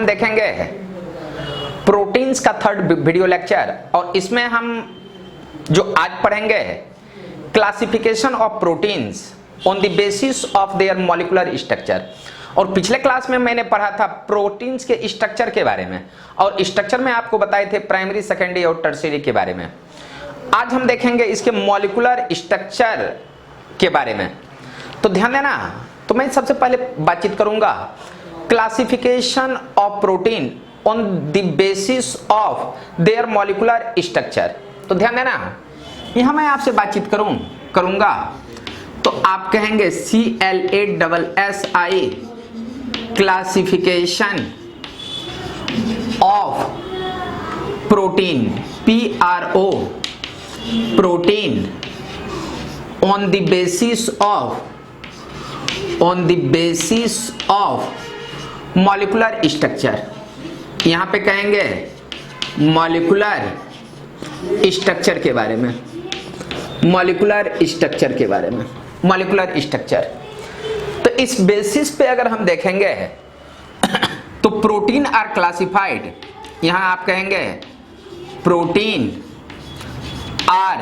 हम देखेंगे प्रोटीन्स का थर्ड वीडियो लेक्चर, और इसमें हम जो आज पढ़ेंगे classification of proteins on the basis of their molecular structure. और पिछले क्लास में मैंने पढ़ा था प्रोटीन्स के स्ट्रक्चर के बारे में, और स्ट्रक्चर में आपको बताए थे प्राइमरी, सेकेंडरी और टर्शियरी के बारे में। आज हम देखेंगे इसके मॉलिक्यूलर स्ट्रक्चर के बारे में। तो ध्यान देना, तो मैं सबसे पहले बातचीत करूंगा classification of protein on the basis of their molecular structure. तो ध्यान देना, यहां मैं आपसे बातचीत करूंगा तो आप कहेंगे CLASSI classification of protein, PRO protein on the basis of molecular structure. यहां पे कहेंगे मॉलिक्यूलर स्ट्रक्चर के बारे में, मॉलिक्यूलर स्ट्रक्चर के बारे में, मॉलिक्यूलर स्ट्रक्चर। तो इस बेसिस पे अगर हम देखेंगे तो प्रोटीन आर क्लासिफाइड, यहां आप कहेंगे protein are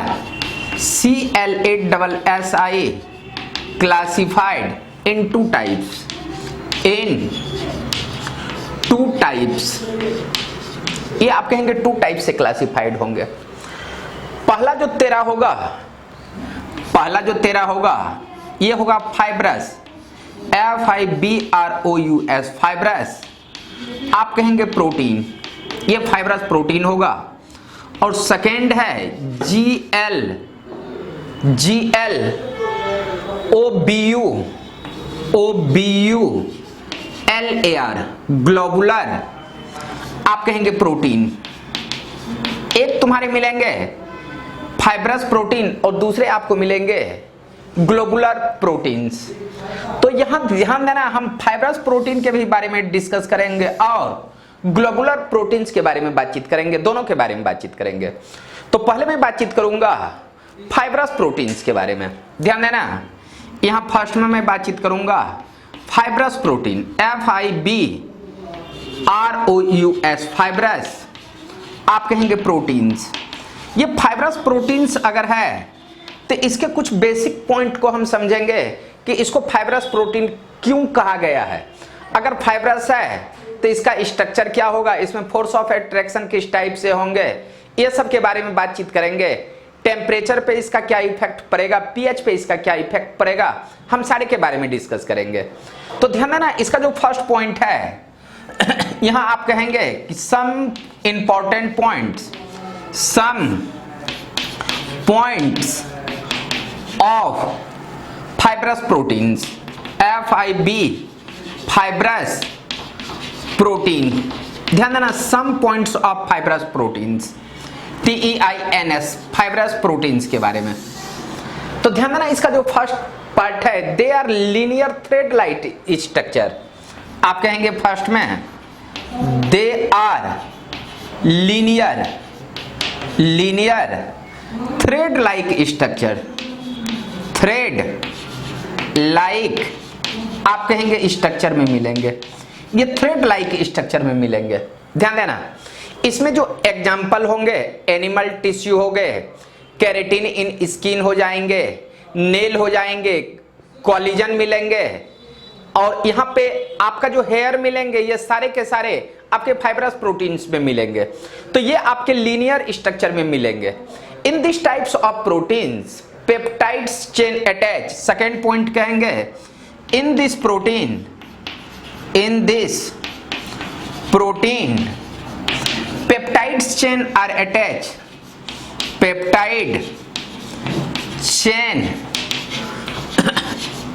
CLASSI classified in two types, ये आप कहेंगे टू टाइप से क्लासिफाइड होंगे। पहला जो तेरा होगा ये होगा फाइब्रस, FIBROUS फाइब्रस, आप कहेंगे प्रोटीन, ये फाइब्रस प्रोटीन होगा। और सेकेंड है GLOBULAR ग्लोबुलर, आप कहेंगे प्रोटीन। एक तुम्हारे मिलेंगे फाइब्रस प्रोटीन और दूसरे आपको मिलेंगे ग्लोबुलर प्रोटीन्स। तो यहां ध्यान देना, हम फाइब्रस प्रोटीन के भी बारे में डिस्कस करेंगे और ग्लोबुलर प्रोटीन्स के बारे में बातचीत करेंगे, दोनों के बारे में बातचीत करेंगे। तो पहले मैं बातचीत करूंगा फाइब्रस प्रोटीन्स के बारे में। ध्यान देना, यहां फर्स्ट में मैं बातचीत करूंगा फाइब्रस प्रोटीन, FIBROUS फाइब्रस, आप कहेंगे प्रोटीन्स। ये फाइब्रस प्रोटीन्स अगर है तो इसके कुछ बेसिक पॉइंट को हम समझेंगे कि इसको फाइब्रस प्रोटीन क्यों कहा गया है। अगर फाइब्रस है तो इसका स्ट्रक्चर क्या होगा, इसमें फोर्स ऑफ अट्रैक्शन किस टाइप से होंगे, ये सब के बारे में बातचीत करेंगे। टेम्परेचर पे इसका क्या इफेक्ट पड़ेगा, पीएच पे इसका क्या इफेक्ट पड़ेगा, हम सारे के बारे में डिस्कस करेंगे। तो ध्यान देना, इसका जो फर्स्ट पॉइंट है यहां आप कहेंगे कि some important points, some points of fibrous proteins, FIB fibrous protein. ध्यान देना, some points of fibrous proteins, TEINS fibrous proteins के बारे में। तो ध्यान देना, इसका जो फर्स्ट पार्ट है they are linear thread like structure, आप कहेंगे फर्स्ट में they are linear thread like structure, thread like आप कहेंगे स्ट्रक्चर में मिलेंगे, ये थ्रेड लाइक स्ट्रक्चर में मिलेंगे। ध्यान देना, इसमें जो एग्जाम्पल होंगे एनिमल टिश्यू हो गए, केराटिन इन स्किन हो जाएंगे, नेल हो जाएंगे, कोलेजन मिलेंगे, और यहाँ पे आपका जो हेयर मिलेंगे, ये सारे के सारे आपके फाइब्रस प्रोटीन्स में मिलेंगे। तो ये आपके लीनियर स्ट्रक्चर में मिलेंगे। In this types of proteins peptides chain attach, second point कहेंगे in this protein peptides chain are attach, peptide chain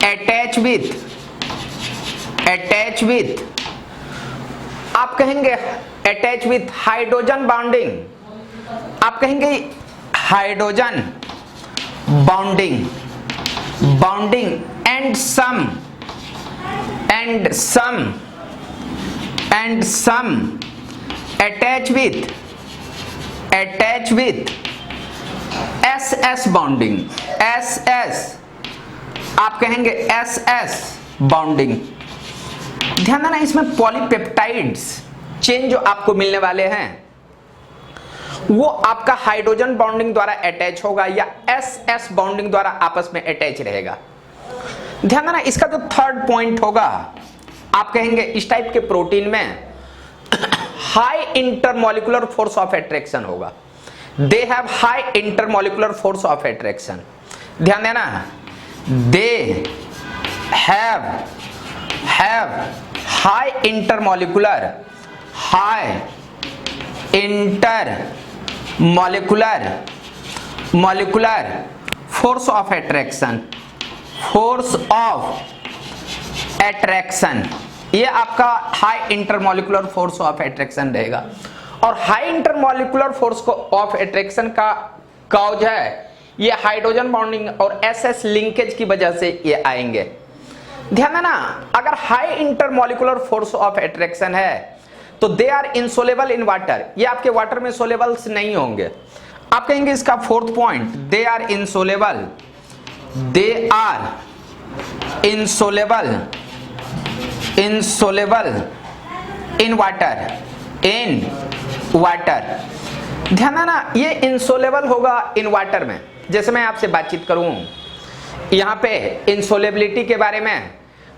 attach with आप कहेंगे अटैच विथ हाइड्रोजन बॉन्डिंग, आप कहेंगे hydrogen bonding and some attach with SS bonding, SS आप कहेंगे SS bonding. ध्यान देना, इसमें पॉलीपेप्टाइड्स चेन जो आपको मिलने वाले हैं वो आपका हाइड्रोजन बॉन्डिंग द्वारा अटैच होगा या एस एस बॉन्डिंग द्वारा आपस में अटैच रहेगा। ध्यान देना, इसका जो थर्ड पॉइंट होगा, आप कहेंगे इस टाइप के प्रोटीन में high intermolecular force of attraction होगा। They have high intermolecular force of attraction. ध्यान देना, they have high intermolecular molecular force of attraction, ये आपका high intermolecular force of attraction रहेगा। और high intermolecular force of attraction का cause है ये हाइड्रोजन बॉन्डिंग और एसएस लिंकेज की वजह से ये आएंगे। ध्यान देना, अगर high intermolecular force of attraction है तो they are insoluble in water, ये आपके वाटर में सोलेबल्स नहीं होंगे। आप कहेंगे इसका fourth point, they are insoluble in water. ध्यान देना, ये इनसोलेबल होगा इन वाटर में। जैसे मैं आपसे बातचीत करूं यहां पे इनसोलेबिलिटी के बारे में,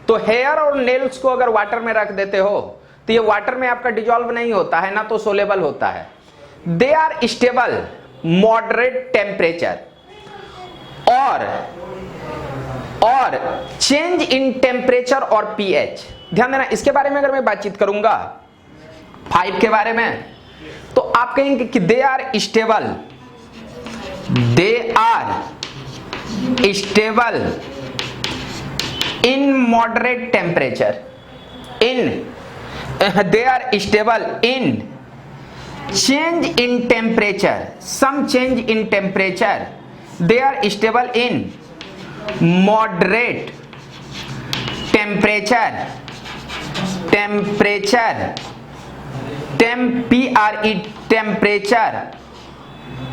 तो हेयर और नेल्स को अगर वाटर में रख देते हो तो ये वाटर में आपका डिजॉल्व नहीं होता है, ना तो सोलेबल होता है। They are stable moderate temperature और चेंज इन टेम्परेचर और पीएच। ध्यान देना, इसके बारे में अगर मैं बातचीत करूंगा 5 के बारे में, तो आप कहेंगे कि they are stable in moderate temperature, they are stable in change in temperature, some change in temperature, they are stable in moderate temperature temperature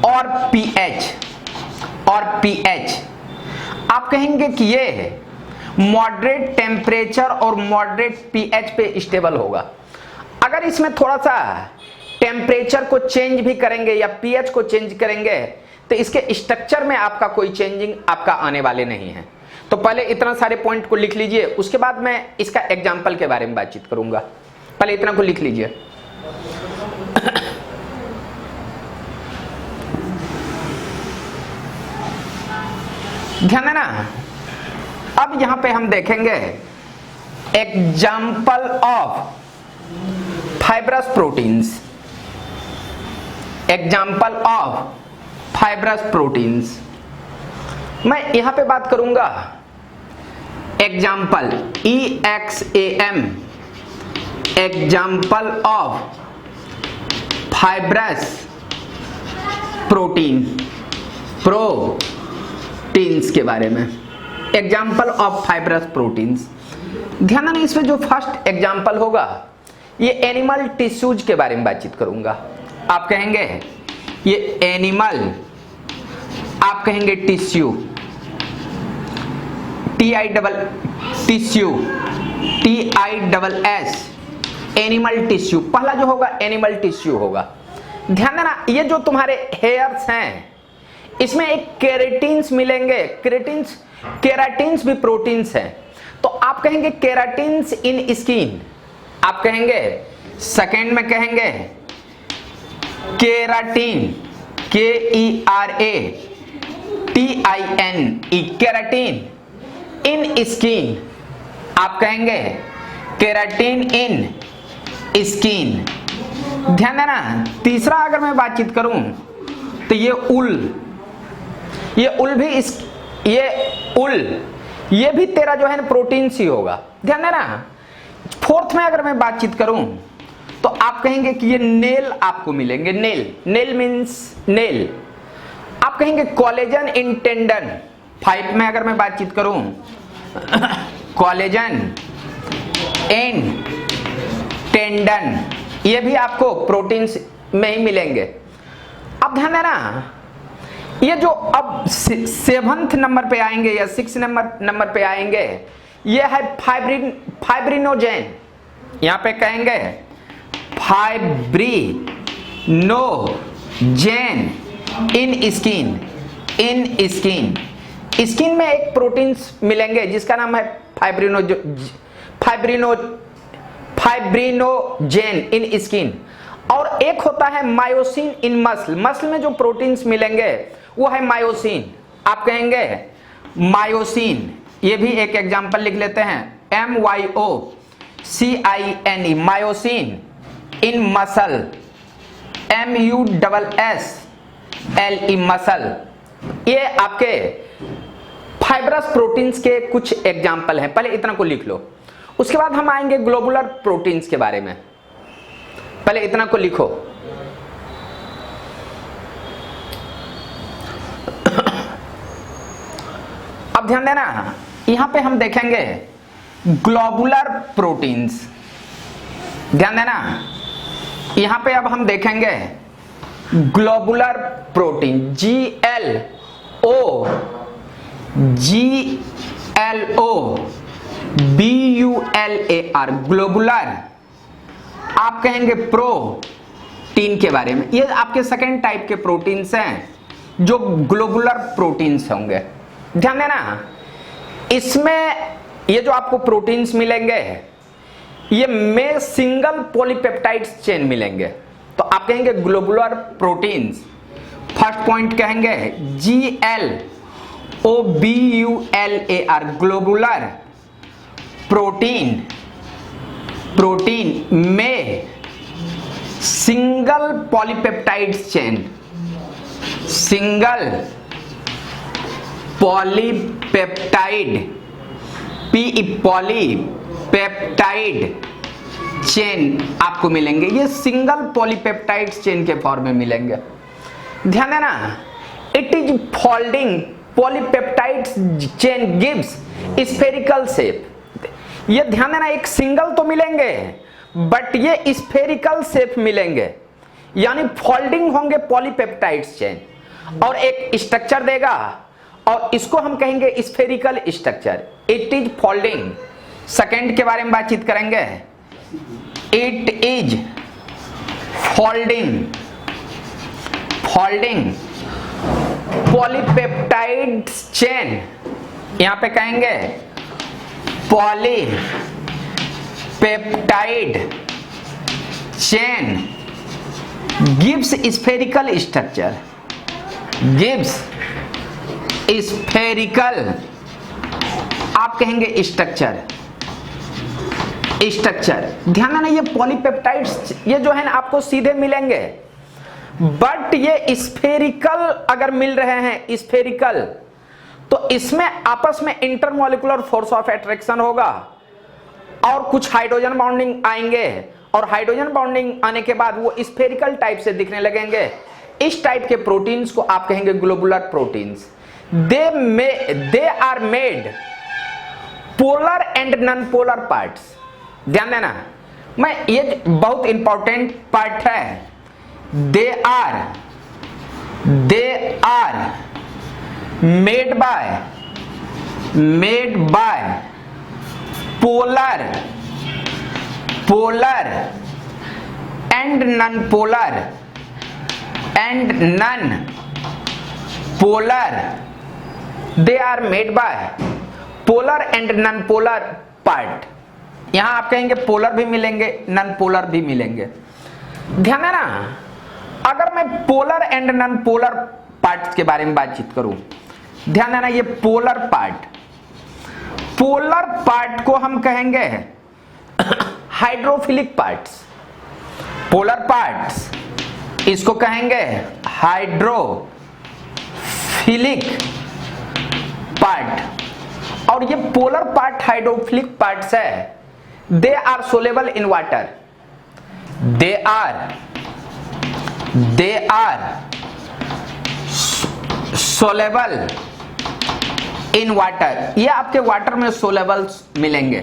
और pH। आप कहेंगे कि ये मॉडरेट टेम्परेचर और मॉडरेट पीएच पे स्टेबल होगा। अगर इसमें थोड़ा सा टेम्परेचर को चेंज भी करेंगे या पीएच को चेंज करेंगे तो इसके स्ट्रक्चर में आपका कोई चेंजिंग आपका आने वाले नहीं है। तो पहले इतना सारे पॉइंट को लिख लीजिए, उसके बाद मैं इसका एग्जाम्पल के बारे में बातचीत करूंगा। पहले इतना को लिख लीजिए। ध्यान देना, अब यहां पे हम देखेंगे example of fibrous proteins. Example of fibrous proteins, मैं यहां पे बात करूंगा example EXAM, example of fibrous proteins के बारे में। एग्जाम्पल ऑफ फाइब्रस प्रोटीन्स, ध्यान देना, इसमें जो फर्स्ट एग्जाम्पल होगा ये एनिमल टिश्यूज के बारे में बातचीत करूंगा। आप कहेंगे ये एनिमल, आप कहेंगे टिश्यू, TISS, एनिमल टिश्यू। पहला जो होगा एनिमल टिश्यू होगा। ध्यान देना, ये जो तुम्हारे हेयर्स हैं इसमें एक केराटिन्स मिलेंगे। केराटिन्स भी प्रोटीन्स हैं। तो आप कहेंगे केराटिन्स इन स्किन, आप कहेंगे सेकेंड में कहेंगे केराटिन, KERATINE, केराटिन इन स्किन। आप कहेंगे केराटिन इन स्किन। ध्यान देना, तीसरा अगर मैं बातचीत करूं तो ये ये भी तेरा जो है ना प्रोटीन्स ही होगा। ध्यान देना, फोर्थ में अगर मैं बातचीत करूं तो आप कहेंगे कि ये नेल आपको मिलेंगे। Nail means nail. आप कहेंगे कोलेजन इन टेंडन। 5 में अगर मैं बातचीत करूं कोलेजन इन टेंडन, ये भी आपको प्रोटीन्स में ही मिलेंगे। अब ध्यान देना, ये जो अब 7th नंबर पे आएंगे या 6 नंबर पे आएंगे, ये है फाइब्रिनोजेन। यहां पे कहेंगे फाइब्रिनोजेन इन स्किन। स्किन में एक प्रोटीन्स मिलेंगे जिसका नाम है फाइब्रिनोजेन इन स्किन, और एक होता है मायोसिन इन मसल। मसल में जो प्रोटीन्स मिलेंगे वो है मायोसिन। आप कहेंगे मायोसिन, ये भी एक एग्जांपल लिख लेते हैं, MYOCINE, मायोसिन इन मसल, MUSSLE मसल। ये आपके फाइब्रस प्रोटीन्स के कुछ एग्जाम्पल हैं, पहले इतना को लिख लो। उसके बाद हम आएंगे ग्लोबुलर प्रोटीन्स के बारे में, पहले इतना को लिखो। अब ध्यान देना, यहां पे हम देखेंगे ग्लोबुलर प्रोटीन्स। ध्यान देना, यहां पे अब हम देखेंगे ग्लोबुलर प्रोटीन, GLOBULAR, ग्लोबुलर। आप कहेंगे प्रोटीन के बारे में, ये आपके सेकेंड टाइप के प्रोटीन्स हैं जो ग्लोबुलर प्रोटीन्स होंगे। ध्यान देना, इसमें ये जो आपको प्रोटीन्स मिलेंगे ये में सिंगल पॉलीपेप्टाइड्स चेन मिलेंगे, तो आप कहेंगे ग्लोबुलर प्रोटीन्स। फर्स्ट पॉइंट कहेंगे GLOBULAR, ग्लोबुलर प्रोटीन में single polypeptides chain, single polypeptide polypeptide chain आपको मिलेंगे। ये सिंगल पॉलीपेप्टाइड चेन के फॉर्म में मिलेंगे। ध्यान देना, it is folding polypeptide chain gives spherical shape. ये ध्यान देना, एक सिंगल तो मिलेंगे बट ये स्फेरिकल शेप मिलेंगे, यानी फोल्डिंग होंगे पॉलीपेप्टाइड चेन और एक स्ट्रक्चर देगा, और इसको हम कहेंगे spherical structure. It is folding. Second के बारे में बातचीत करेंगे, it is folding polypeptide chain, यहां पे कहेंगे polypeptide chain gives spherical structure, gives spherical, आप कहेंगे स्ट्रक्चर। ध्यान देना, ये पॉलीपेप्टाइड्स ये जो है ना आपको सीधे मिलेंगे, बट ये स्फेरिकल अगर मिल रहे हैं स्फेरिकल, तो इसमें आपस में इंटरमॉलिक्यूलर फोर्स ऑफ अट्रैक्शन होगा और कुछ हाइड्रोजन बॉन्डिंग आएंगे, और हाइड्रोजन बॉन्डिंग आने के बाद वो स्फेरिकल टाइप से दिखने लगेंगे। इस टाइप के प्रोटीन्स को आप कहेंगे globular proteins. They are made polar and non polar parts. ध्यान देना, मैं ये बहुत इंपॉर्टेंट पार्ट है। They are made by polar and non polar, they are made by polar and non polar part. यहां आप कहेंगे पोलर भी मिलेंगे, नॉन पोलर भी मिलेंगे। ध्यान देना, अगर मैं polar and non polar parts के बारे में बातचीत करूं, ध्यान देना, ये पोलर पार्ट को हम कहेंगे हाइड्रोफिलिक पार्ट्स। पोलर पार्ट्स इसको कहेंगे हाइड्रोफिलिक पार्ट, और ये पोलर पार्ट हाइड्रोफिलिक पार्ट्स है। They are soluble in water, they are soluble in water, ये आपके वाटर में सोलेबल्स मिलेंगे।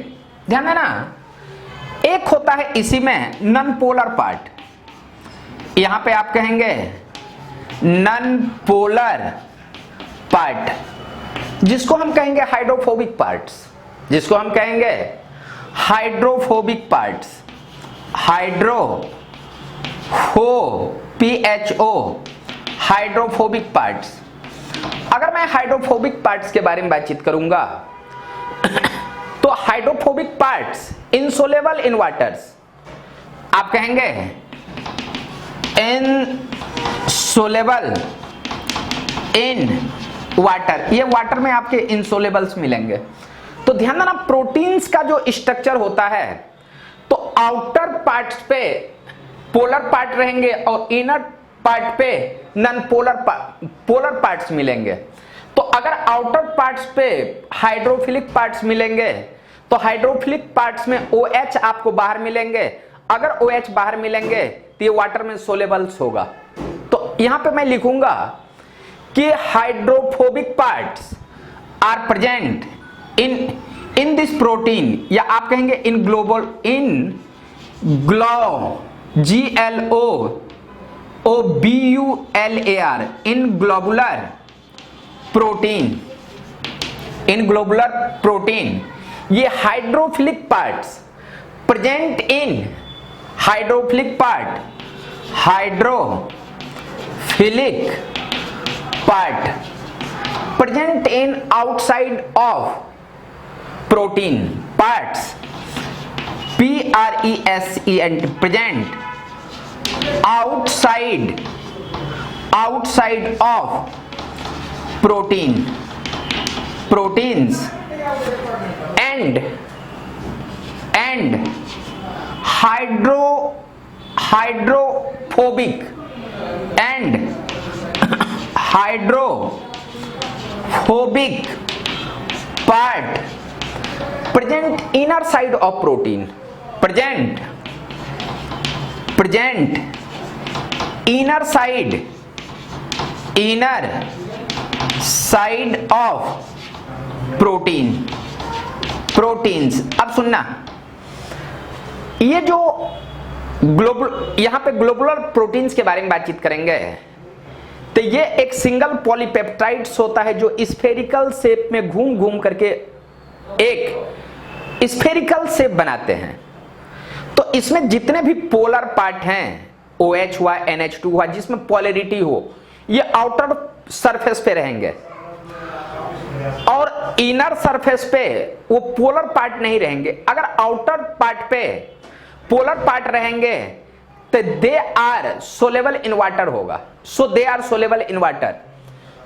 ध्यान देना, एक होता है इसी में नॉन पोलर पार्ट, यहां पे आप कहेंगे नॉन पोलर पार्ट, जिसको हम कहेंगे हाइड्रोफोबिक पार्ट्स, जिसको हम कहेंगे hydrophobic parts, hydrophobic PHO hydrophobic parts. अगर मैं हाइड्रोफोबिक पार्ट्स के बारे में बातचीत करूंगा तो हाइड्रोफोबिक पार्ट्स इनसोलेबल इन वाटर्स, आप कहेंगे इनसोलेबल इन वाटर, ये वाटर में आपके इनसोलेबल्स मिलेंगे। तो ध्यान देना, प्रोटीन्स का जो स्ट्रक्चर होता है तो आउटर पार्ट्स पे पोलर पार्ट रहेंगे और इनर पार्ट पे नॉन पोलर पार्ट्स मिलेंगे। तो अगर आउटर पार्ट्स पे हाइड्रोफिलिक पार्ट्स मिलेंगे तो हाइड्रोफिलिक पार्ट्स में OH आपको बाहर मिलेंगे। अगर OH बाहर मिलेंगे तो ये वाटर में सोलेबल्स होगा। तो यहां पे मैं लिखूंगा कि hydrophobic parts are present in this protein, या आप कहेंगे in global GLOBULAR in globular protein. ये hydrophilic parts present in hydrophilic part present in outside of protein parts, PRESENT present outside of proteins and hydrophobic part present inner side of protein, present inner side of proteins. अब सुनना, ये जो यहां पे globular proteins के बारे में बातचीत करेंगे तो ये एक सिंगल पॉलीपेप्टाइड्स होता है जो स्फेरिकल शेप में घूम घूम करके एक स्फेरिकल शेप बनाते हैं। तो इसमें जितने भी पोलर पार्ट हैं, OH हुआ, NH2 हुआ, जिसमें पोलैरिटी हो, ये आउटर सरफेस पे रहेंगे और इनर सरफेस पे वो पोलर पार्ट नहीं रहेंगे। अगर आउटर पार्ट पे पोलर पार्ट रहेंगे तो they are soluble in water होगा। So they are soluble in water,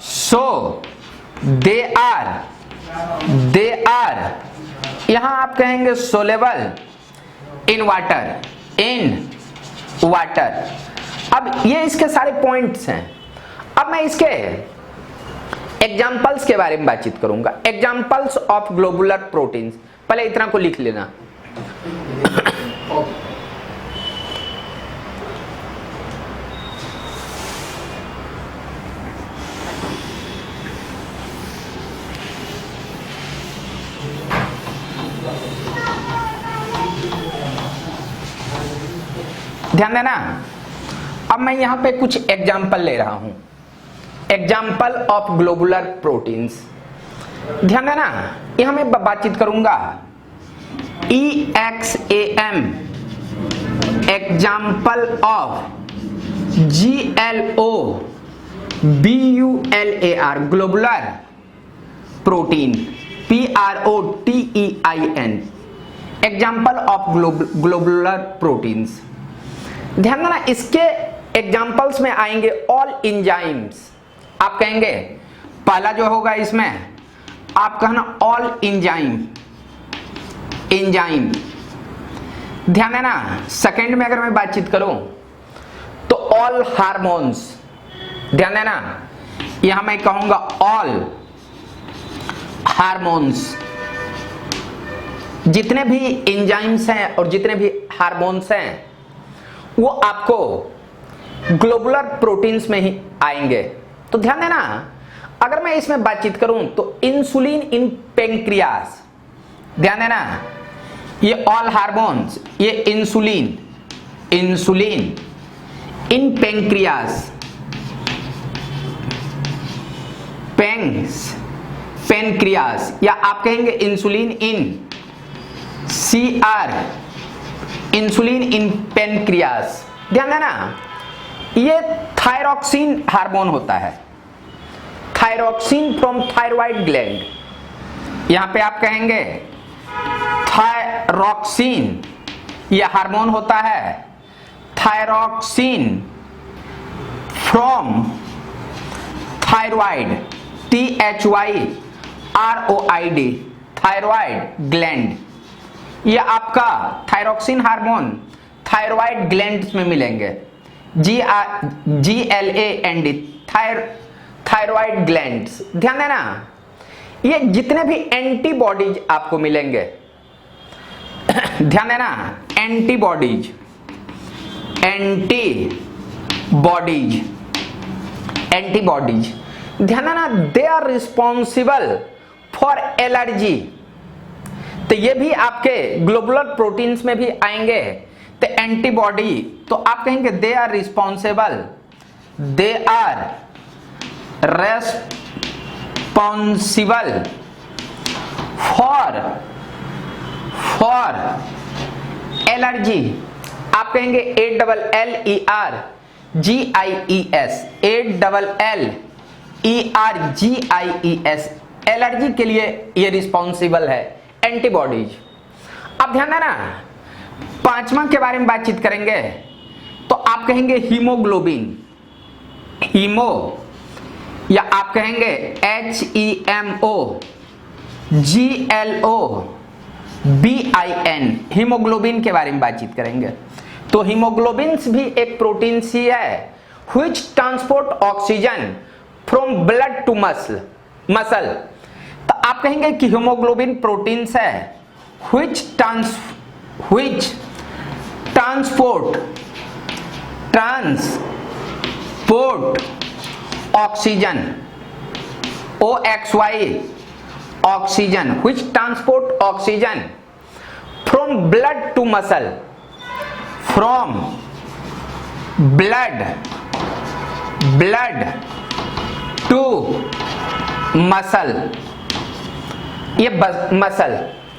so they are यहां आप कहेंगे सोलेबल इन वाटर। अब ये इसके सारे पॉइंट्स हैं। अब मैं इसके एग्जाम्पल्स के बारे में बातचीत करूंगा। एग्जाम्पल्स ऑफ ग्लोबुलर प्रोटीन्स, पहले इतना को लिख लेना। ध्यान देना, अब मैं यहां पे कुछ एग्जाम्पल ले रहा हूं। एग्जाम्पल ऑफ ग्लोबुलर प्रोटीन्स, ध्यान देना, यहां मैं बातचीत करूंगा EXAM example of GLOBULAR globular protein, PROTEIN example of globular proteins. ध्यान देना, इसके एग्जाम्पल्स में आएंगे ऑल एंजाइम्स। आप कहेंगे पहला जो होगा इसमें आप कहना ऑल एंजाइम। ध्यान देना, सेकंड में अगर मैं बातचीत करूं तो ऑल हार्मोन्स। ध्यान देना, यहां मैं कहूंगा ऑल हार्मोन्स। जितने भी एंजाइम्स हैं और जितने भी हार्मोन्स हैं वो आपको ग्लोबुलर प्रोटीन्स में ही आएंगे। तो ध्यान देना, अगर मैं इसमें बातचीत करूं तो इंसुलिन इन पेंक्रियास। ध्यान देना, ये ऑल हार्मोन्स, ये इंसुलिन इन पेंक्रियास, पेनक्रियास, या आप कहेंगे insulin in CR insulin in pancreas. ध्यान देना, ये थायरॉक्सिन हार्मोन होता है, थायरॉक्सिन फ्रॉम थायराइड ग्लैंड। यहां पे आप कहेंगे थायरॉक्सिन, यह हार्मोन होता है thyroxine from thyroid, THYROID, thyroid gland. यह आपका थायरॉक्सिन हार्मोन थायराइड ग्लैंड्स में मिलेंगे, GLAND, थायराइड ग्लैंड्स। ध्यान देना, ये जितने भी एंटीबॉडीज आपको मिलेंगे, ध्यान देना, एंटीबॉडीज, ध्यान देना, they are responsible for allergy. तो ये भी आपके ग्लोबुलर प्रोटीन्स में भी आएंगे। तो एंटीबॉडी, तो आप कहेंगे they are responsible, they are responsible for allergy. आप कहेंगे ALLERGIES, एलर्जी के लिए ये रिस्पॉन्सिबल है एंटीबॉडीज। अब ध्यान देना, पांचवा के बारे में बातचीत करेंगे तो आप कहेंगे हीमोग्लोबिन, हीमो, या आप कहेंगे HEMOGLOBIN, हीमोग्लोबिन के बारे में बातचीत करेंगे। तो हीमोग्लोबिन भी एक प्रोटीन ही है which transport oxygen from blood to muscle. तो आप कहेंगे कि हीमोग्लोबिन प्रोटीन्स है which transport oxygen, OXY, oxygen, which transport oxygen from blood to muscle, from blood to muscle, ये मसल।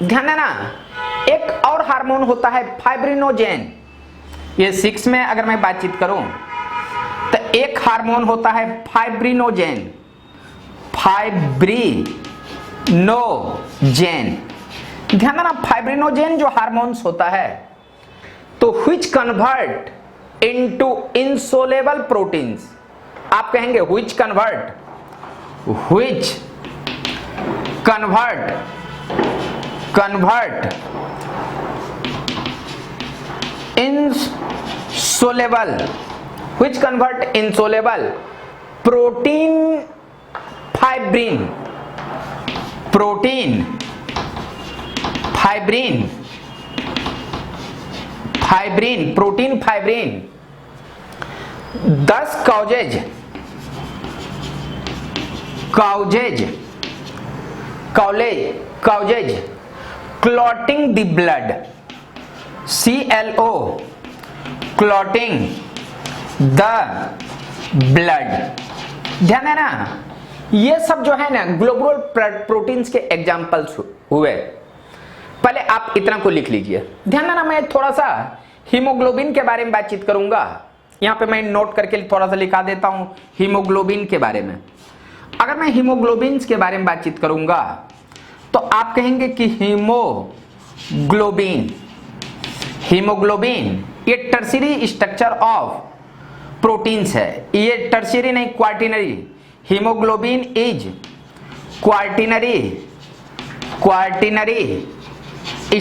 ध्यान देना, एक और हार्मोन होता है फाइब्रिनोजेन। ये 6 में अगर मैं बातचीत करूं तो एक हार्मोन होता है फाइब्रिनोजेन, ध्यान देना, फाइब्रिनोजेन जो हार्मोन्स होता है तो which convert into insoluble proteins। आप कहेंगे which convert insoluble protein fibrin, protein 10 causes clotting the blood, CLO, clotting the blood। ध्यान देना, ये सब जो है ना ग्लोबुलर प्रोटीन्स के एग्जांपल्स हुए। पहले आप इतना को लिख लीजिए। ध्यान देना, मैं थोड़ा सा हीमोग्लोबिन के बारे में बातचीत करूंगा। यहां पे मैं नोट करके थोड़ा सा लिखा देता हूं हीमोग्लोबिन के बारे में। अगर मैं हीमोग्लोबिन के बारे में बातचीत करूंगा तो आप कहेंगे कि हीमोग्लोबिन ये टर्शियरी स्ट्रक्चर ऑफ प्रोटीन्स है। ये टर्शियरी नहीं, quaternary. Haemoglobin is quaternary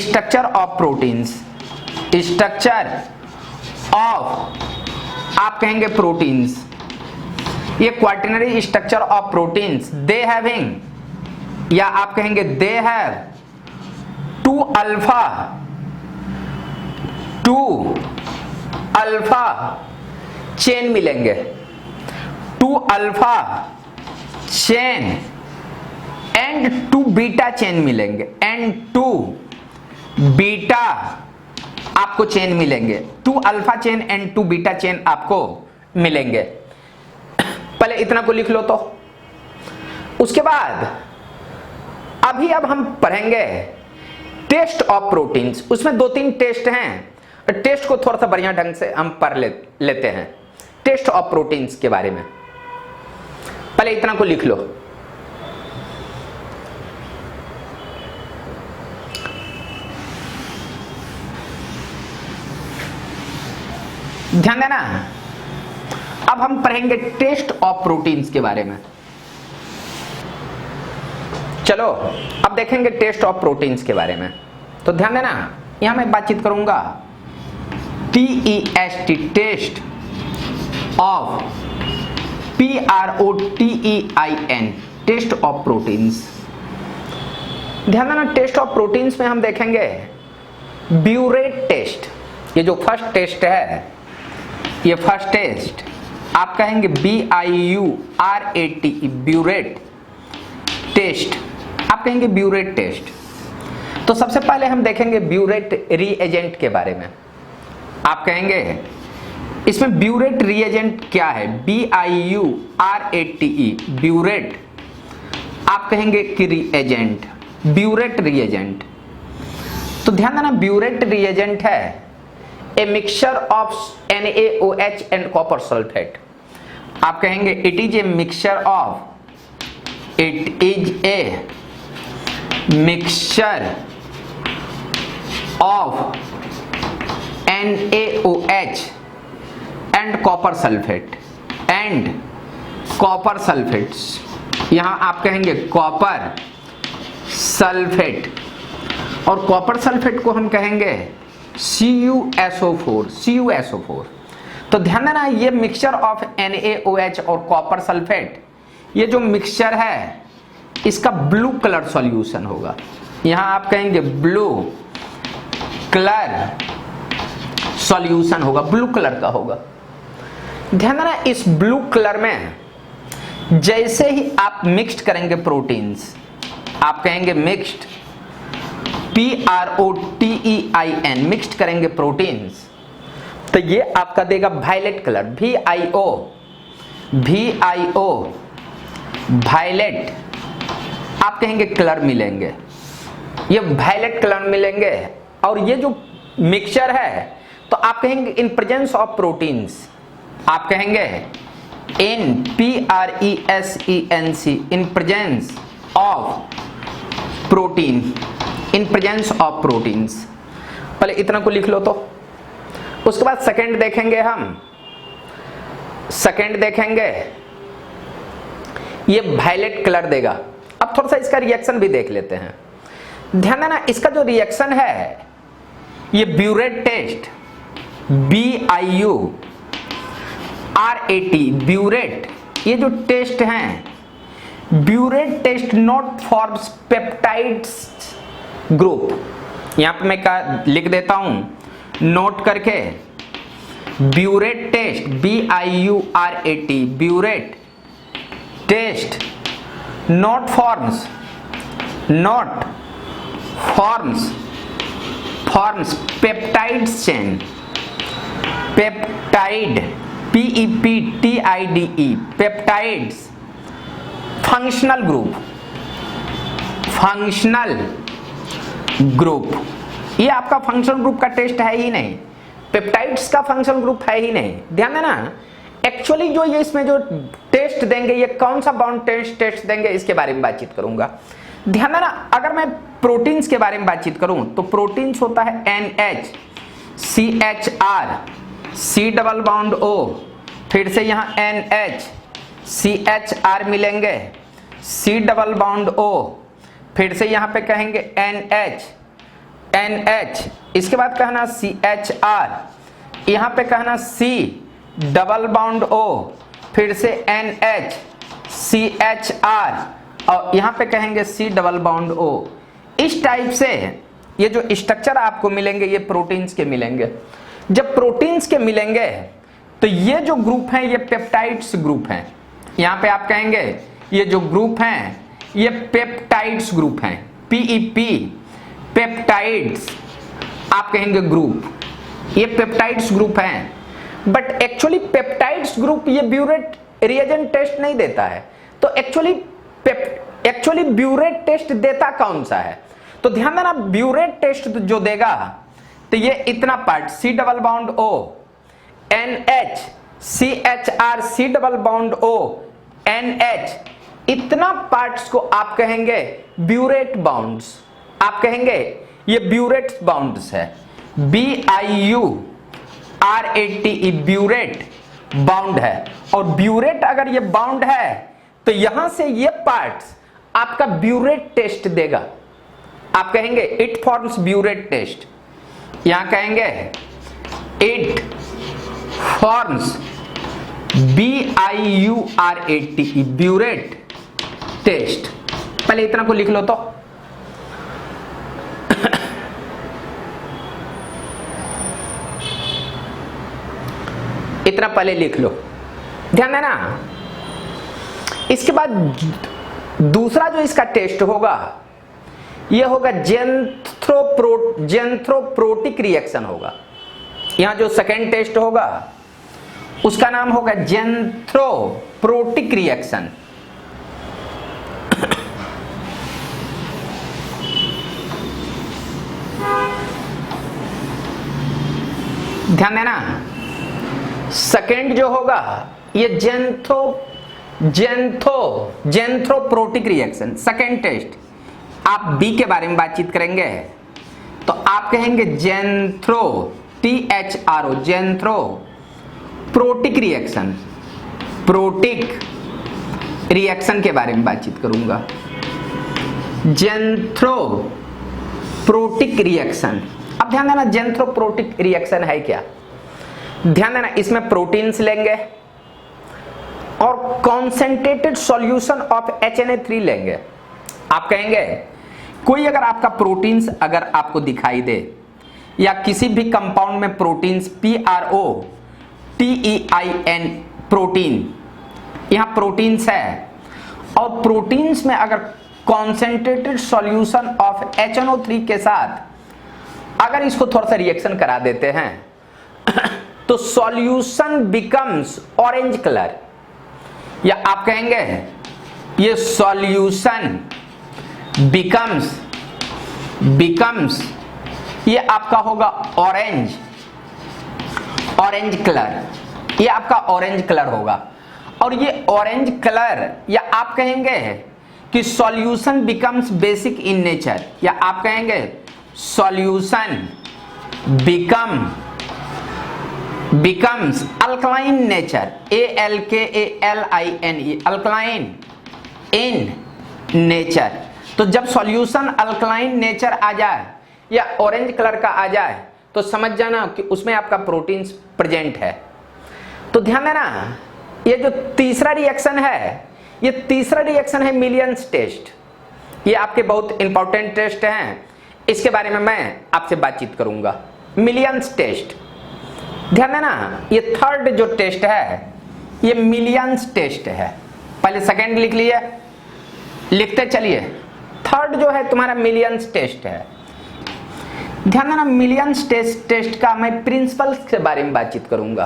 structure of proteins, structure of, आप कहेंगे प्रोटीन्स, ये quaternary structure of proteins, they having, या आप कहेंगे दे हैव 2 अल्फा चेन मिलेंगे, 2 alpha chain and 2 beta chain मिलेंगे, एंड 2 बीटा आपको चेन मिलेंगे, 2 alpha chain and 2 beta chain आपको मिलेंगे। पहले इतना को लिख लो। तो उसके बाद अब हम पढ़ेंगे टेस्ट ऑफ प्रोटीन्स। उसमें 2-3 टेस्ट हैं, टेस्ट को थोड़ा सा बढ़िया ढंग से हम पढ़ लेते हैं। टेस्ट ऑफ प्रोटीन्स के बारे में पहले इतना को लिख लो। ध्यान देना, अब हम पढ़ेंगे टेस्ट ऑफ प्रोटीन्स के बारे में। चलो अब देखेंगे टेस्ट ऑफ प्रोटीन्स के बारे में। तो ध्यान देना, यहां मैं बातचीत करूंगा TEST test of PROTEIN test of proteins. ध्यान देना, टेस्ट ऑफ प्रोटीन्स में हम देखेंगे ब्यूरेट टेस्ट। ये जो फर्स्ट टेस्ट है, ये फर्स्ट टेस्ट आप कहेंगे BIURATE ब्यूरेट टेस्ट, आप कहेंगे ब्यूरेट टेस्ट। तो सबसे पहले हम देखेंगे ब्यूरेट रीएजेंट के बारे में। आप कहेंगे इसमें ब्यूरेट रीएजेंट क्या है, BIURATE ब्यूरेट, आप कहेंगे कि रीएजेंट, ब्यूरेट रीएजेंट। तो ध्यान देना, ब्यूरेट रीएजेंट है a mixture of NaOH and copper sulphate. आप कहेंगे it is a mixture of, it is a mixture of NaOH and copper sulphate, and copper sulphates. यहां आप कहेंगे कॉपर सल्फेट, और कॉपर सल्फेट को हम कहेंगे CuSO4। तो ध्यान देना, ये मिक्सचर ऑफ NaOH और कॉपर सल्फेट, ये जो मिक्सचर है इसका ब्लू कलर सॉल्यूशन होगा। यहां आप कहेंगे ब्लू कलर सॉल्यूशन होगा, ब्लू कलर का होगा। ध्यान देना, इस ब्लू कलर में जैसे ही आप मिक्स्ड करेंगे प्रोटीन्स, आप कहेंगे मिक्स्ड PROTEIN मिक्स्ड करेंगे प्रोटीन्स, तो ये आपका देगा वायलेट कलर, VIO वायलेट, आप कहेंगे कलर मिलेंगे, ये वायलेट कलर मिलेंगे। और ये जो मिक्सचर है, तो आप कहेंगे इन प्रेजेंस ऑफ प्रोटीन्स, आप कहेंगे इन PRESENC in presence of protein, in presence of proteins. पहले इतना को लिख लो। तो उसके बाद सेकंड देखेंगे हम, सेकंड देखेंगे ये वायलेट कलर देगा। अब थोड़ा सा इसका रिएक्शन भी देख लेते हैं। ध्यान देना, इसका जो रिएक्शन है, ये ब्यूरेट टेस्ट, BIURATE ब्यूरेट, ये जो टेस्ट हैं, biuret test not forms peptides group. यहां पे मैं लिख देता हूं नोट करके, biuret test BIURATE biuret test not forms peptide chain, peptide PEPTIDE peptides functional group, ये आपका फंक्शनल ग्रुप का टेस्ट है ही नहीं, पेप्टाइड्स का फंक्शनल ग्रुप है ही नहीं। ध्यान देना, एक्चुअली जो ये इसमें जो टेस्ट देंगे, ये कौन सा बाउंड टेस्ट देंगे, इसके बारे में बातचीत करूंगा। ध्यान देना, अगर मैं प्रोटीन्स के बारे में बातचीत करूं, तो प्रोटीन्स होता है NHCHR C double bond O, फिर से यहां NHCHR मिलेंगे, C डबल बाउंड O, फिर से यहां पे कहेंगे NH, इसके बाद कहना CHR, यहां पे कहना C डबल बाउंड O, फिर से NHCHR, और यहां पे कहेंगे C डबल बाउंड O। इस टाइप से ये जो स्ट्रक्चर आपको मिलेंगे, ये प्रोटीन्स के मिलेंगे। जब प्रोटीन्स के मिलेंगे, तो ये जो ग्रुप हैं, ये पेप्टाइड्स ग्रुप हैं। यहां पे आप कहेंगे ये जो ग्रुप हैं, ये पेप्टाइड्स ग्रुप हैं, PEP पेप्टाइड्स, आप कहेंगे ग्रुप, ये पेप्टाइड्स ग्रुप हैं। बट एक्चुअली पेप्टाइड्स ग्रुप ये ब्यूरेट रिएजेंट टेस्ट नहीं देता है। तो एक्चुअली ब्यूरेट टेस्ट देता कौन सा है? तो ध्यान देना, ब्यूरेट टेस्ट जो देगा, तो तो ये इतना part C double bond O, NH, CHR, C double bond O, NH, इतना पार्ट्स को आप कहेंगे ब्यूरेट बाउंड्स। आप कहेंगे ये ब्यूरेट बाउंड्स है, BIURATE, ब्यूरेट बाउंड है। और ब्यूरेट अगर ये बाउंड है तो यहां से ये पार्ट्स आपका ब्यूरेट टेस्ट देगा। आप कहेंगे इट फॉर्म्स ब्यूरेट टेस्ट, यहां कहेंगे it forms BIURATE, biuret test. पहले इतना को लिख लो तो इतना पहले लिख लो, ध्यान देना। इसके बाद दूसरा जो इसका टेस्ट होगा ये होगा जेंथ्रोप्रोटिक रिएक्शन होगा। यहां जो सेकेंड टेस्ट होगा उसका नाम होगा जेंथ्रोप्रोटिक रिएक्शन। ध्यान देना, सेकेंड जो होगा ये जेंथ्रोप्रोटिक रिएक्शन, सेकेंड टेस्ट। आप बी के बारे में बातचीत करेंगे तो आप कहेंगे THRO, जेंथ्रोप्रोटिक रिएक्शन, प्रोटिक रिएक्शन के बारे में बातचीत करूंगा। जेंथ्रोप्रोटिक रिएक्शन, अब ध्यान देना जेंथ्रोप्रोटिक रिएक्शन है क्या। ध्यान देना, इसमें प्रोटीन्स लेंगे और कॉन्सेंट्रेटेड सॉल्यूशन ऑफ HNA3 लेंगे। आप कहेंगे कोई अगर आपका प्रोटीन्स अगर आपको दिखाई दे या किसी भी कंपाउंड में प्रोटीन्स PROTEIN प्रोटीन, यहां प्रोटीन्स है और प्रोटीन्स में अगर कॉन्सेंट्रेटेड सॉल्यूशन ऑफ HNO3 के साथ अगर इसको थोड़ा सा रिएक्शन करा देते हैं तो सॉल्यूशन बिकम्स ऑरेंज कलर, या आप कहेंगे ये सॉल्यूशन बिकम्स ये आपका होगा ऑरेंज कलर, ये आपका ऑरेंज कलर होगा। और ये ऑरेंज कलर, या आप कहेंगे कि solution becomes basic in nature, या आप कहेंगे solution becomes alkaline nature, ALKALINE, alkaline in nature। तो जब सॉल्यूशन अल्कलाइन नेचर आ जाए या ऑरेंज कलर का आ जाए तो समझ जाना कि उसमें आपका प्रोटीन्स प्रेजेंट है। तो ध्यान देना, ये जो तीसरा रिएक्शन है, ये तीसरा रिएक्शन है मिलियंस टेस्ट। ये आपके बहुत इंपॉर्टेंट टेस्ट हैं, इसके बारे में मैं आपसे बातचीत करूंगा। मिलियंस टेस्ट, ध्यान देना, ये थर्ड जो टेस्ट है ये मिलियंस टेस्ट है। पहले सेकेंड लिख लिए, लिखते चलिए। थर्ड जो है तुम्हारा मिलियंस टेस्ट है। ध्यान देना, मिलियंस टेस्ट का मैं प्रिंसिपल्स के बारे में बातचीत करूंगा।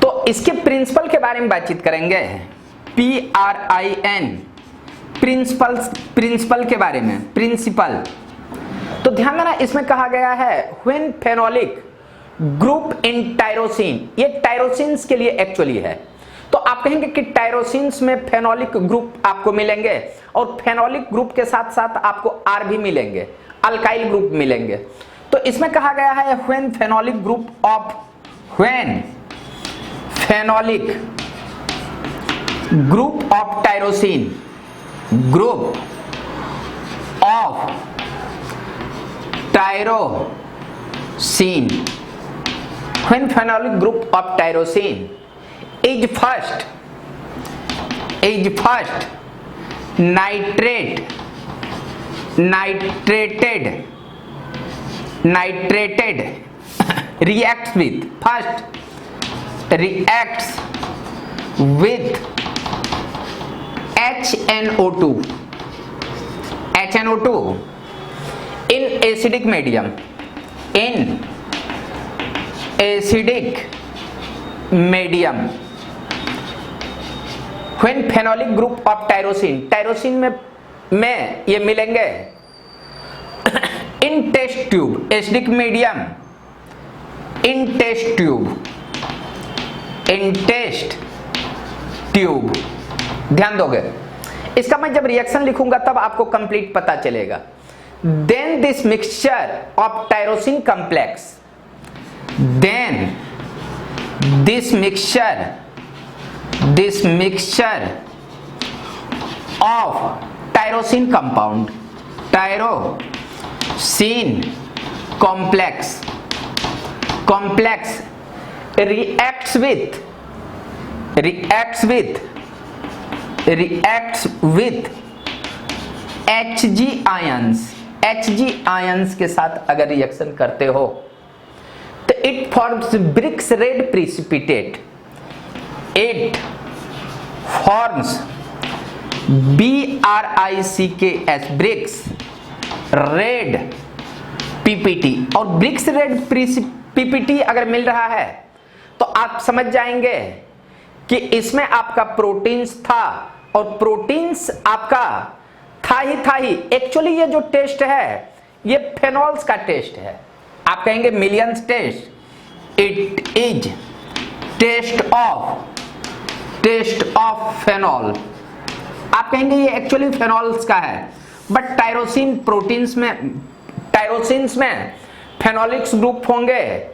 तो इसके प्रिंसिपल के बारे में बातचीत करेंगे, PRIN, प्रिंसिपल के बारे में, प्रिंसिपल। तो ध्यान देना, इसमें कहा गया है when phenolic group in tyrosine, ये टायरोसिन्स के लिए एक्चुअली है। तो आप कहेंगे कि टायरोसिन्स में फेनोलिक ग्रुप आपको मिलेंगे और फेनोलिक ग्रुप के साथ साथ आपको R भी मिलेंगे, अल्काइल ग्रुप मिलेंगे। तो इसमें कहा गया है when phenolic group of tyrosine, group of tyrosine, when phenolic group of tyrosine is first nitrated reacts with HNO2 in acidic medium, when phenolic group of tyrosine में ये मिलेंगे in test tube, acidic medium in test tube, in test tube, ध्यान दोगे। इसका मैं जब reaction लिखूंगा तब आपको कंप्लीट पता चलेगा। Then this mixture of tyrosine complex, then this mixture of tyrosine compound, tyrosine complex reacts with Hg ions के साथ अगर रिएक्शन करते हो तो it forms bricks red precipitate, it forms BRICKS bricks red PPT। और bricks red PPT अगर मिल रहा है तो आप समझ जाएंगे कि इसमें आपका प्रोटीन्स था, और प्रोटीन्स आपका था ही। एक्चुअली ये जो टेस्ट है ये फेनॉल्स का टेस्ट है। आप कहेंगे Millon's test, it is test of phenol. आप कहेंगे ये एक्चुअली फेनॉल्स का है, बट टायरोसिन प्रोटीन्स में, टायरोसिन्स में फेनोलिक्स ग्रुप होंगे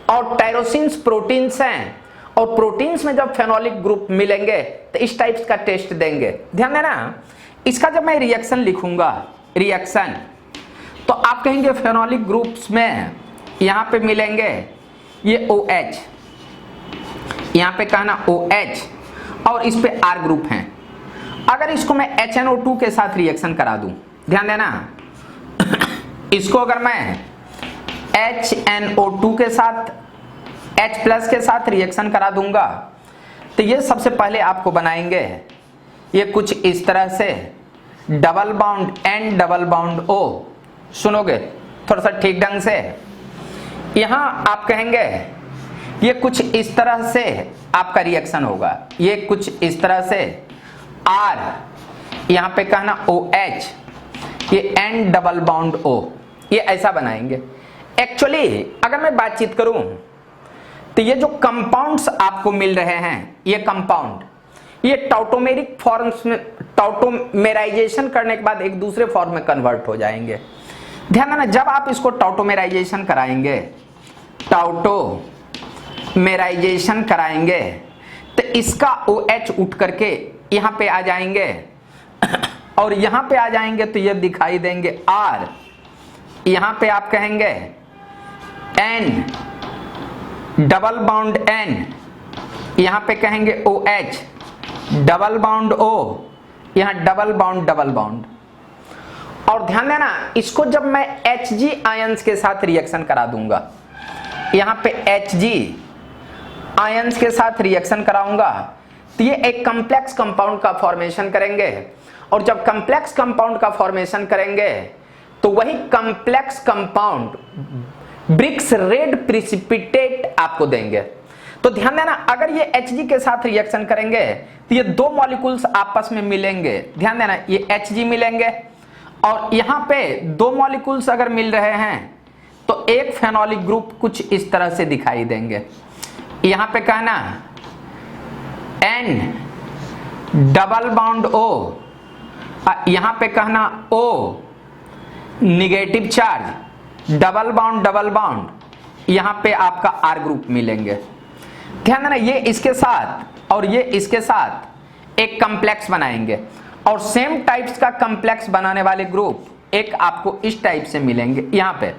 और टायरोसिन्स प्रोटीन्स हैं, और प्रोटीन्स में जब फेनोलिक ग्रुप मिलेंगे तो इस टाइप्स का टेस्ट देंगे। ध्यान देना, इसका जब मैं रिएक्शन लिखूंगा, रिएक्शन, तो आप कहेंगे फेनोलिक ग्रुप्स में यहां पे मिलेंगे ये OH, यहां पे कहना OH, और इस पे R ग्रुप हैं। अगर इसको मैं HNO2 के साथ रिएक्शन करा दूं, ध्यान देना, इसको अगर मैं HNO2 के साथ H+ के साथ रिएक्शन करा दूंगा तो ये सबसे पहले आपको बनाएंगे ये कुछ इस तरह से double bond N double bond O। सुनोगे थोड़ा सा ठीक ढंग से, यहां आप कहेंगे ये कुछ इस तरह से आपका रिएक्शन होगा, ये कुछ इस तरह से R, यहां पे कहना OH, ये N डबल बाउंड O, ये ऐसा बनाएंगे। एक्चुअली अगर मैं बातचीत करूं तो ये जो कंपाउंड्स आपको मिल रहे हैं, ये कंपाउंड, ये टाउटोमेरिक फॉर्म्स में, टाउटोमेराइजेशन करने के बाद एक दूसरे फॉर्म में कन्वर्ट हो जाएंगे। ध्यान देना, जब आप इसको टाउटोमेराइजेशन कराएंगे, टाउटोमेराइजेशन कराएंगे तो इसका OH उठ करके यहां पे आ जाएंगे और यहां पे आ जाएंगे तो ये दिखाई देंगे R, यहां पे आप कहेंगे N डबल बाउंड N, यहां पे कहेंगे OH डबल बाउंड O, यहां डबल बाउंड। और ध्यान देना, इसको जब मैं Hg आयंस के साथ रिएक्शन करा दूंगा, यहां पे Hg आयंस के साथ रिएक्शन कराऊंगा तो ये एक कॉम्प्लेक्स कंपाउंड का फॉर्मेशन करेंगे, और जब कॉम्प्लेक्स कंपाउंड का फॉर्मेशन करेंगे तो वही complex compound bricks red precipitate आपको देंगे। तो ध्यान देना, अगर ये Hg के साथ रिएक्शन करेंगे तो ये दो मॉलिक्यूल्स आपस में मिलेंगे। ध्यान देना, ये Hg मिलेंगे और यहां पे दो मॉलिक्यूल्स अगर मिल रहे हैं तो एक फेनोलिक ग्रुप कुछ इस तरह से दिखाई देंगे। यहां पे कहना N डबल बाउंड O, यहां पे कहना O negative charge double bond, यहां पे आपका R ग्रुप मिलेंगे। ध्यान देना, ये इसके साथ और ये इसके साथ एक कॉम्प्लेक्स बनाएंगे, और सेम टाइप्स का कॉम्प्लेक्स बनाने वाले ग्रुप एक आपको इस टाइप से मिलेंगे यहां पे।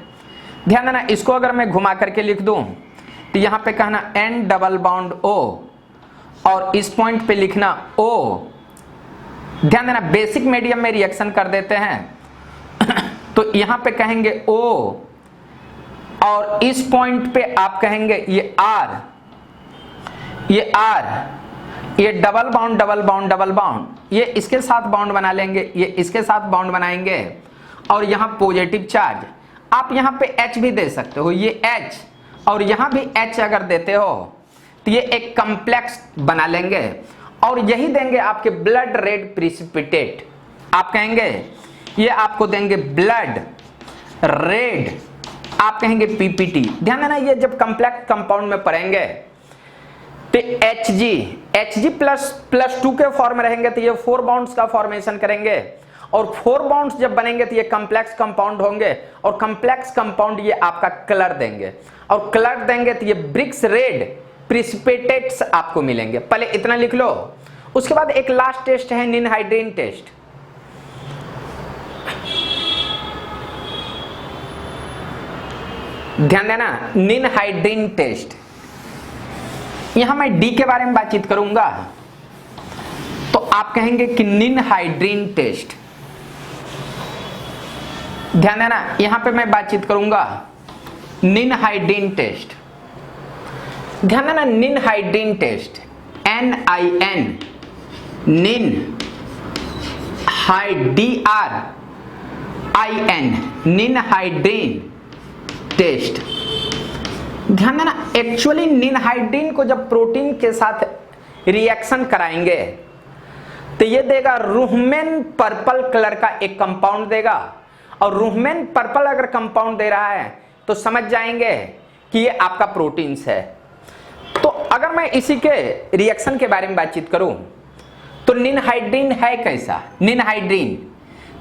ध्यान देना, इसको अगर मैं घुमा करके लिख दूं तो यहां पे कहना N डबल बाउंड O, और इस पॉइंट पे लिखना O। ध्यान देना, बेसिक मीडियम में रिएक्शन कर देते हैं तो यहां पे कहेंगे O, और इस पॉइंट पे आप कहेंगे ये R, ये डबल बाउंड, ये इसके साथ बाउंड बना लेंगे, ये इसके साथ बाउंड बनाएंगे, और यहां पॉजिटिव चार्ज। आप यहां पे H भी दे सकते हो, ये H, और यहां भी H अगर देते हो तो ये एक कॉम्प्लेक्स बना लेंगे, और यही देंगे आपके ब्लड रेड प्रिसिपिटेट। आप कहेंगे ये आपको देंगे ब्लड रेड आप कहेंगे पीपीटी। ध्यान देना, ये जब कॉम्प्लेक्स कंपाउंड में पढ़ेंगे तो Hg प्लस 2 के फॉर्म में रहेंगे तो ये 4 बॉन्ड्स का फॉर्मेशन करेंगे, और 4 बॉन्ड्स जब बनेंगे तो ये कॉम्प्लेक्स कंपाउंड होंगे, और कॉम्प्लेक्स कंपाउंड ये आपका कलर देंगे, और कलर देंगे तो ये ब्रिक्स रेड प्रिसिपिटेट्स आपको मिलेंगे। पहले इतना लिख लो, उसके बाद एक लास्ट टेस्ट है निनहाइड्रीन टेस्ट। ध्यान देना, निनहाइड्रीन टेस्ट, यहां मैं डी के बारे में बातचीत करूंगा तो आप कहेंगे कि निनहाइड्रीन टेस्ट। ध्यान देना, यहां पे मैं बातचीत करूंगा निनहाइड्रीन टेस्ट। ध्यान देना, निनहाइड्रीन टेस्ट NIN निन HYDRIN निनहाइड्रीन टेस्ट। ध्यान देना, एक्चुअली निनहाइड्रीन को जब प्रोटीन के साथ रिएक्शन कराएंगे तो ये देगा रूहमेन पर्पल कलर का एक कंपाउंड देगा, और रूहमेन पर्पल अगर कंपाउंड दे रहा है तो समझ जाएंगे कि ये आपका प्रोटीन्स है। तो अगर मैं इसी के रिएक्शन के बारे में बातचीत करूं तो निनहाइड्रीन है कैसा? निनहाइड्रीन,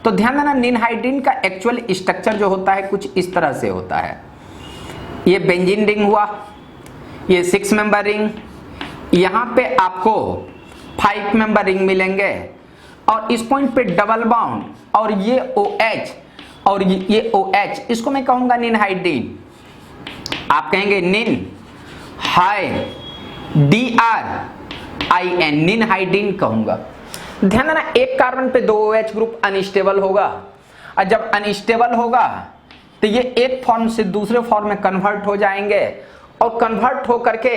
तो ध्यान देना, निनहाइड्रीन का एक्चुअल स्ट्रक्चर जो होता है कुछ इस तरह से होता है। ये बेंजीन रिंग हुआ, ये 6 मेंबर रिंग, यहां पे आपको 5 मेंबर रिंग मिलेंगे, और इस पॉइंट पे डबल बॉन्ड, और ये OH और ये OH, इसको मैं कहूंगा निनहाइड्रीन। आप कहेंगे निन HYDRIN निनहाइड्रीन कहूंगा। ध्यान देना, एक कार्बन पे 2 OH ग्रुप अनस्टेबल होगा, और जब अनस्टेबल होगा तो ये एक फॉर्म से दूसरे फॉर्म में कन्वर्ट हो जाएंगे, और कन्वर्ट हो करके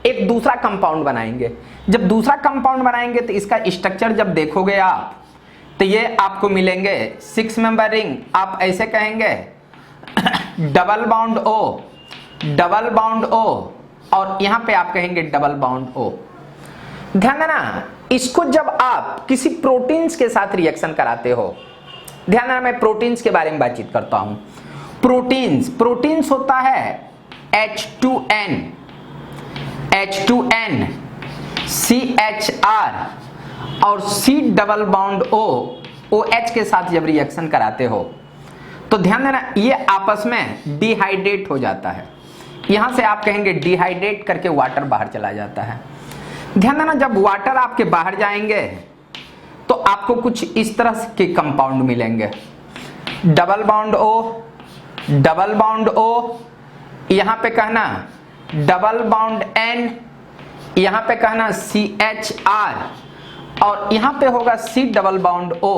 एक दूसरा कंपाउंड बनाएंगे। जब दूसरा कंपाउंड बनाएंगे तो इसका स्ट्रक्चर जब देखोगे आप तो ये आपको मिलेंगे 6 मेंबर रिंग, आप ऐसे कहेंगे डबल बाउंड O, और यहां पे आप कहेंगे डबल बाउंड O। ध्यान देना, इसको जब आप किसी प्रोटीन्स के साथ रिएक्शन कराते हो, ध्यान देना, मैं प्रोटीन्स के बारे में बातचीत करता हूं। प्रोटीन्स होता है H2N CHR और C डबल बाउंड OH के साथ जब रिएक्शन कराते हो तो ध्यान देना, ये आपस में डिहाइड्रेट हो जाता है। यहां से आप कहेंगे डिहाइड्रेट करके वाटर बाहर चला जाता है। ध्यान देना, जब वाटर आपके बाहर जाएंगे तो आपको कुछ इस तरह के कंपाउंड मिलेंगे, डबल बाउंड O, यहां पे कहना डबल बाउंड N, यहां पे कहना CHR, और यहां पे होगा C डबल बाउंड O,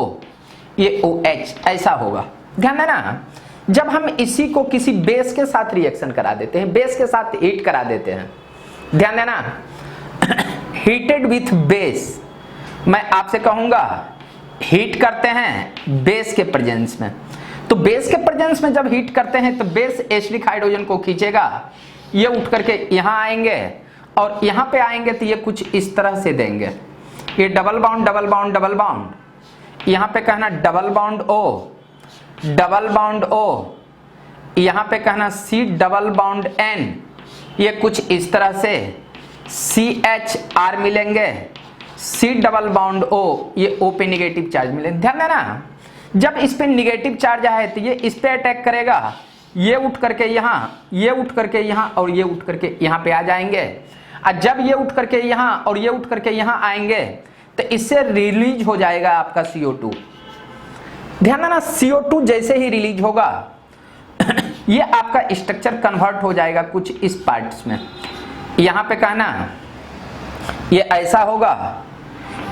ये OH, ऐसा होगा। ध्यान देना, जब हम इसी को किसी बेस के साथ रिएक्शन करा देते हैं, बेस के साथ हीट करा देते हैं, ध्यान देना, हीटेड विथ बेस, मैं आपसे कहूंगा हीट करते हैं बेस के प्रेजेंस में, तो बेस के प्रेजेंस में जब हीट करते हैं तो बेस एसिडिक हाइड्रोजन को खींचेगा, ये उठ करके यहां आएंगे, और यहां पे आएंगे तो ये कुछ इस तरह से देंगे, ये डबल बाउंड, यहां पे कहना डबल बाउंड O, यहां पे कहना C डबल बाउंड N, ये कुछ इस तरह से CHR मिलेंगे, C डबल बाउंड O, ये O पे निगेटिव चार्ज मिलेंगे। ध्यान देना, जब इस पे निगेटिव चार्ज आए तो ये इस पे अटैक करेगा, ये उठ करके यहां, ये उठ करके यहां, और ये उठ करके यहां पे आ जाएंगे, और जब ये उठ करके यहां और ये उठ करके यहां आएंगे तो इससे रिलीज हो जाएगा आपका CO2। ध्यान देना, CO2 जैसे ही रिलीज होगा ये आपका स्ट्रक्चर कन्वर्ट हो जाएगा कुछ इस पार्ट्स में, यहां पे कहना ये ऐसा होगा,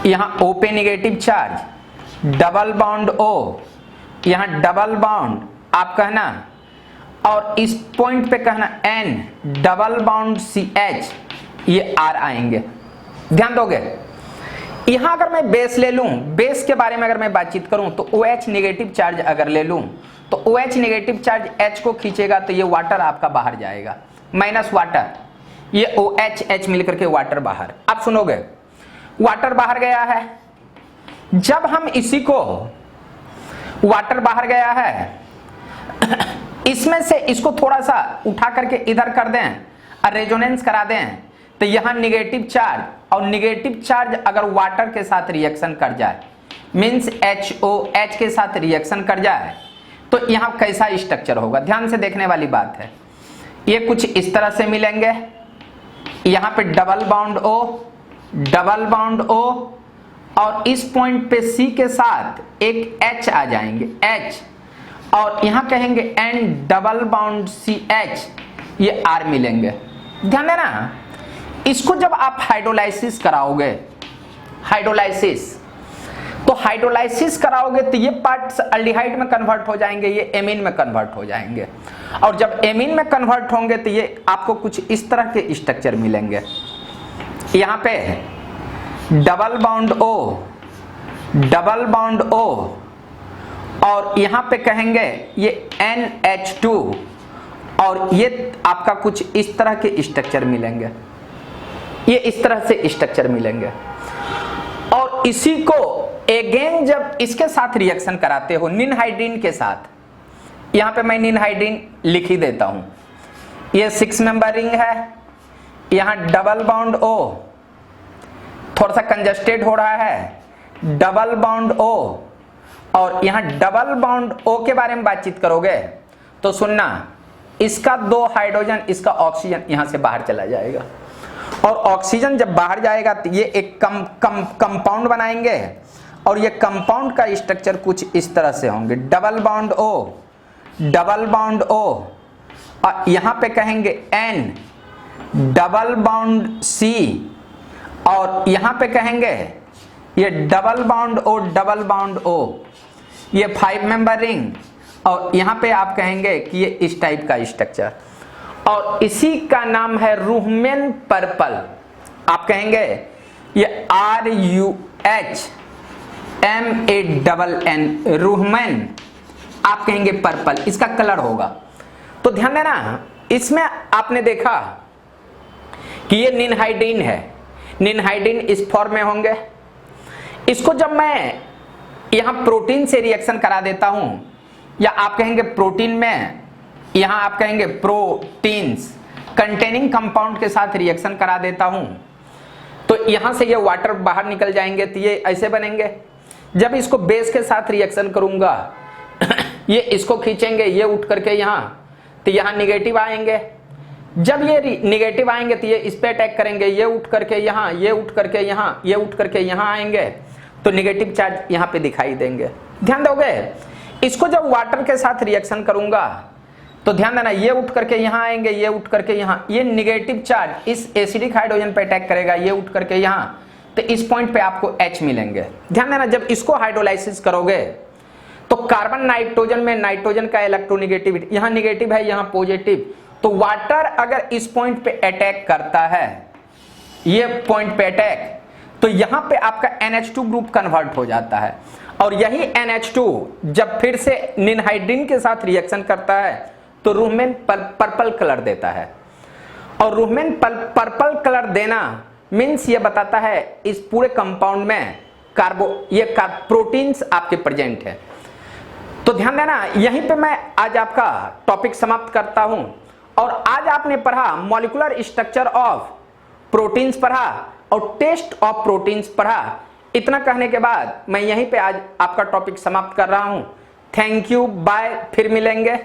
यहां O पे negative charge, double bond O, यहां डबल बाउंड आप कहना, और इस पॉइंट पे कहना N डबल बाउंड CH, ये R आएंगे। ध्यान दोगे, यहां अगर मैं बेस ले लूं, बेस के बारे में अगर मैं बातचीत करूं तो OH नेगेटिव चार्ज अगर ले लूं तो OH नेगेटिव चार्ज H को खींचेगा तो ये वाटर आपका बाहर जाएगा, माइनस वाटर, ये OH H मिलकर के वाटर बाहर। आप सुनोगे, वाटर बाहर गया है, जब हम इसी को वाटर बाहर गया है इसमें से इसको थोड़ा सा उठा करके इधर कर दें और रेजोनेंस करा दें तो यहां निगेटिव चार्ज, और निगेटिव चार्ज अगर वाटर के साथ रिएक्शन कर जाए, मींस HOH के साथ रिएक्शन कर जाए, तो यहां कैसा स्ट्रक्चर होगा, ध्यान से देखने वाली बात है। ये कुछ इस तरह से मिलेंगे, यहां पे डबल बॉन्ड O, और इस पॉइंट पे C के साथ एक H आ जाएंगे, H, और यहां कहेंगे N डबल बॉन्ड CH, ये R मिलेंगे। ध्यान देना, इसको जब आप हाइड्रोलाइसिस कराओगे, तो हाइड्रोलाइसिस कराओगे तो ये पार्ट्स अल्डिहाइड में कन्वर्ट हो जाएंगे, ये एमीन में कन्वर्ट हो जाएंगे, और जब एमीन में कन्वर्ट होंगे तो ये आपको कुछ इस तरह के स्ट्रक्चर मिलेंगे। यहां पे डबल बॉन्ड O, और यहां पे कहेंगे ये NH2, और ये आपका कुछ इस तरह के स्ट्रक्चर मिलेंगे, ये इस तरह से स्ट्रक्चर मिलेंगे। और इसी को अगेन जब इसके साथ रिएक्शन कराते हो निनहाइड्रीन के साथ, यहां पे मैं निनहाइड्रीन लिख ही देता हूं, ये 6 मेंबर रिंग है, यहां डबल बॉन्ड O थोड़ा सा कंजस्टेड हो रहा है, डबल बॉन्ड O, और यहां डबल बॉन्ड O के बारे में बातचीत करोगे तो सुनना, इसका 2 हाइड्रोजन, इसका ऑक्सीजन यहां से बाहर चला जाएगा, और ऑक्सीजन जब बाहर जाएगा तो ये एक कंपाउंड बनाएंगे, और ये कंपाउंड का स्ट्रक्चर कुछ इस तरह से होंगे, डबल बॉन्ड O, और यहां पे कहेंगे N डबल बॉन्ड C, और यहां पे कहेंगे ये डबल बॉन्ड O, ये 5 मेंबर रिंग, और यहां पे आप कहेंगे कि ये इस टाइप का स्ट्रक्चर, और इसी का नाम है रूहमेन पर्पल। आप कहेंगे ये RUHMANN, रूहमेन, आप कहेंगे पर्पल, इसका कलर होगा। तो ध्यान देना, इसमें आपने देखा कि ये निनहाइड्रीन है, निनहाइड्रीन इस फॉर्म में होंगे। इसको जब मैं यहां प्रोटीन से रिएक्शन करा देता हूं, या आप कहेंगे प्रोटीन में, यहां आप कहेंगे प्रोटीन्स कंटेनिंग कंपाउंड के साथ रिएक्शन करा देता हूं, तो यहां से ये वाटर बाहर निकल जाएंगे, तो ये ऐसे बनेंगे। जब इसको बेस के साथ रिएक्शन करूंगा ये इसको खींचेंगे, ये उठ करके यहां, तो यहां निगेटिव आएंगे। जब ये निगेटिव आएंगे तो ये इस पे अटैक करेंगे, ये उठ करके यहां, ये उठ करके यहां, ये उठ करके यहां आएंगे, तो निगेटिव चार्ज यहां पे दिखाई देंगे। ध्यान दोगे, इसको जब वाटर के साथ रिएक्शन करूंगा तो ध्यान देना, ये उठ करके यहां आएंगे, ये उठ करके यहां, ये निगेटिव चार्ज इस एसिडिक हाइड्रोजन पे अटैक करेगा, ये उठ करके यहां, तो इस पॉइंट पे आपको H मिलेंगे। ध्यान देना, जब इसको हाइड्रोलाइसिस करोगे तो कार्बन नाइट्रोजन में नाइट्रोजन का इलेक्ट्रोनिगेटिविटी, यहां निगेटिव है, यहां पॉजिटिव, तो वाटर अगर इस पॉइंट पे अटैक करता है, ये पॉइंट पे अटैक, तो यहां पे आपका NH2 ग्रुप कन्वर्ट हो जाता है, और यही NH2 जब फिर से निनहाइड्रीन के साथ रिएक्शन करता है तो रूहमेन पर्पल कलर देता है। और रूहमेन पर्पल कलर देना मीन्स ये बताता है इस पूरे कंपाउंड में प्रोटीन्स आपके प्रेजेंट है। तो ध्यान देना, यहीं पे मैं आज आपका टॉपिक समाप्त करता हूं, और आज आपने पढ़ा मॉलिक्यूलर स्ट्रक्चर ऑफ प्रोटीन्स पढ़ा और टेस्ट ऑफ प्रोटीन्स पढ़ा। इतना कहने के बाद मैं यहीं पे आज आपका टॉपिक समाप्त कर रहा हूं। थैंक यू, बाय, फिर मिलेंगे।